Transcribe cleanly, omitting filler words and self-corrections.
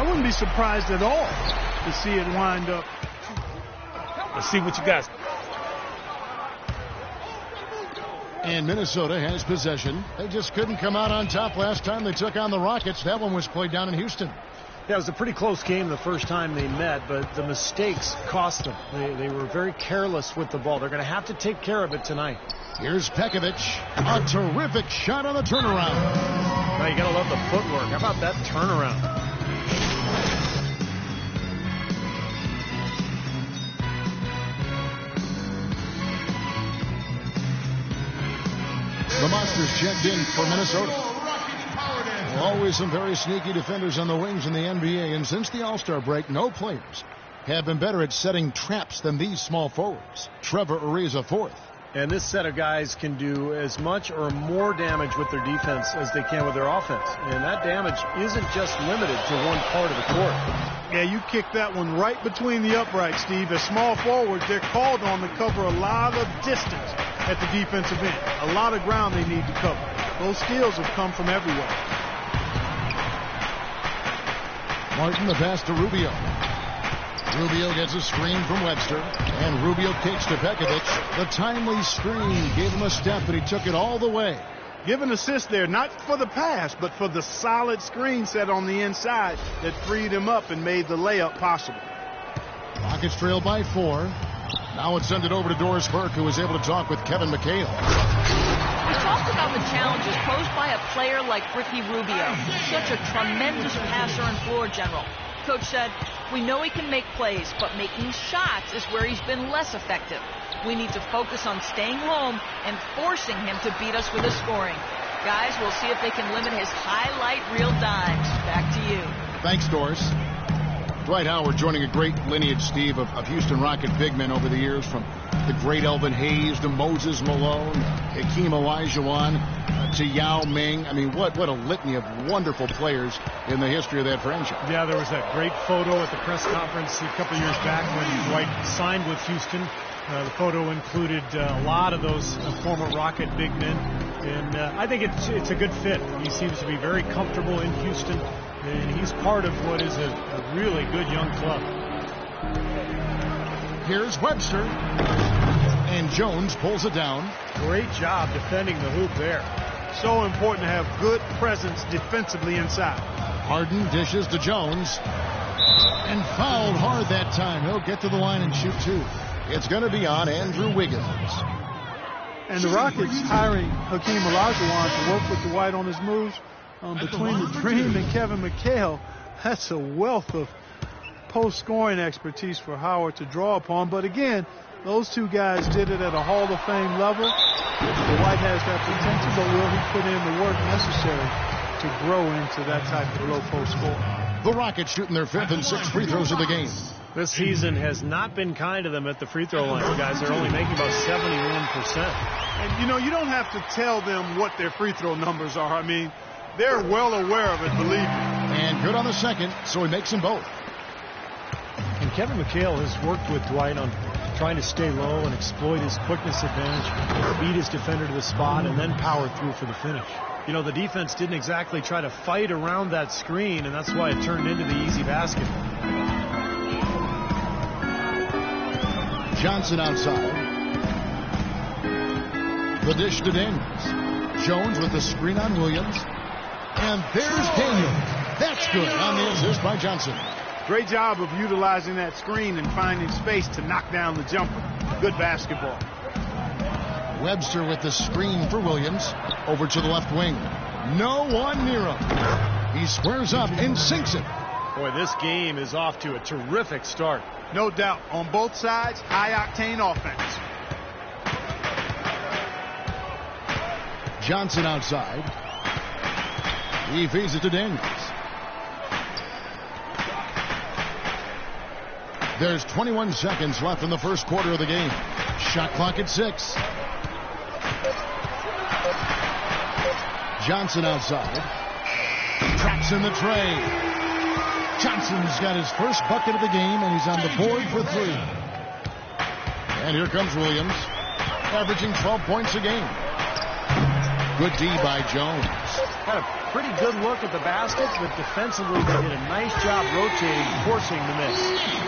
I wouldn't be surprised at all to see it wind up. Let's see what you got. And Minnesota has possession. They just couldn't come out on top last time they took on the Rockets. That one was played down in Houston. Yeah, it was a pretty close game the first time they met, but the mistakes cost them. They were very careless with the ball. They're going to have to take care of it tonight. Here's Pekovic. A terrific shot on the turnaround. Now you got to love the footwork. How about that turnaround? The Monsters checked in for Minnesota. Always some very sneaky defenders on the wings in the NBA, and since the All-Star break, no players have been better at setting traps than these small forwards. Trevor Ariza fourth. And this set of guys can do as much or more damage with their defense as they can with their offense. And that damage isn't just limited to one part of the court. Yeah, you kicked that one right between the uprights, Steve. As small forwards, they're called on to cover a lot of distance at the defensive end. A lot of ground they need to cover. Those skills have come from everywhere. Martin, the pass to Rubio. Rubio gets a screen from Webster, and Rubio kicks to Pekovic. The timely screen gave him a step, but he took it all the way. Give an assist there, not for the pass, but for the solid screen set on the inside that freed him up and made the layup possible. Rockets trail by 4. Now it's sent it over to Doris Burke, who was able to talk with Kevin McHale. We talked about the challenges posed by a player like Ricky Rubio, such a tremendous passer and floor general. Coach said, we know he can make plays, but making shots is where he's been less effective. We need to focus on staying home and forcing him to beat us with his scoring. Guys, we'll see if they can limit his highlight reel dimes. Back to you. Thanks, Doris. Dwight Howard joining a great lineage, Steve, of Houston Rocket big men over the years, from the great Elvin Hayes to Moses Malone, Hakeem Olajuwon, to Yao Ming. I mean, what a litany of wonderful players in the history of that franchise. Yeah, there was that great photo at the press conference a couple years back when Dwight signed with Houston. The photo included a lot of those former Rocket big men, and I think it's a good fit. He seems to be very comfortable in Houston, and he's part of what is a really good young club. Here's Webster, and Jones pulls it down. Great job defending the hoop there. So important to have good presence defensively inside. Harden dishes to Jones, and fouled hard that time. He'll get to the line and shoot 2. It's going to be on Andrew Wiggins. And the Rockets hiring Hakeem Olajuwon to work with Dwight on his moves. Between the Dream and Kevin McHale, that's a wealth of post-scoring expertise for Howard to draw upon. But again, those two guys did it at a Hall of Fame level. Dwight has that potential, but will he put in the work necessary to grow into that type of low post score? The Rockets shooting their 5th and 6th free throws of the game. This season has not been kind to them at the free throw line. You guys are only making about 71%. And, you know, you don't have to tell them what their free throw numbers are. I mean, they're well aware of it, believe me. And good on the second, so he makes them both. And Kevin McHale has worked with Dwight on trying to stay low and exploit his quickness advantage, beat his defender to the spot, and then power through for the finish. You know, the defense didn't exactly try to fight around that screen, and that's why it turned into the easy basket. Johnson outside. The dish to Daniels. Jones with the screen on Williams. And there's Daniels. That's good on the assist by Johnson. Great job of utilizing that screen and finding space to knock down the jumper. Good basketball. Webster with the screen for Williams. Over to the left wing. No one near him. He squares up and sinks it. Boy, this game is off to a terrific start. No doubt. On both sides, high-octane offense. Johnson outside. He feeds it to Daniels. There's 21 seconds left in the first quarter of the game. Shot clock at 6. Johnson outside. Traps in the tray. Johnson's got his first bucket of the game, and he's on the board for 3. And here comes Williams, averaging 12 points a game. Good D by Jones. Had a pretty good look at the basket, but defensively they did a nice job rotating, forcing the miss.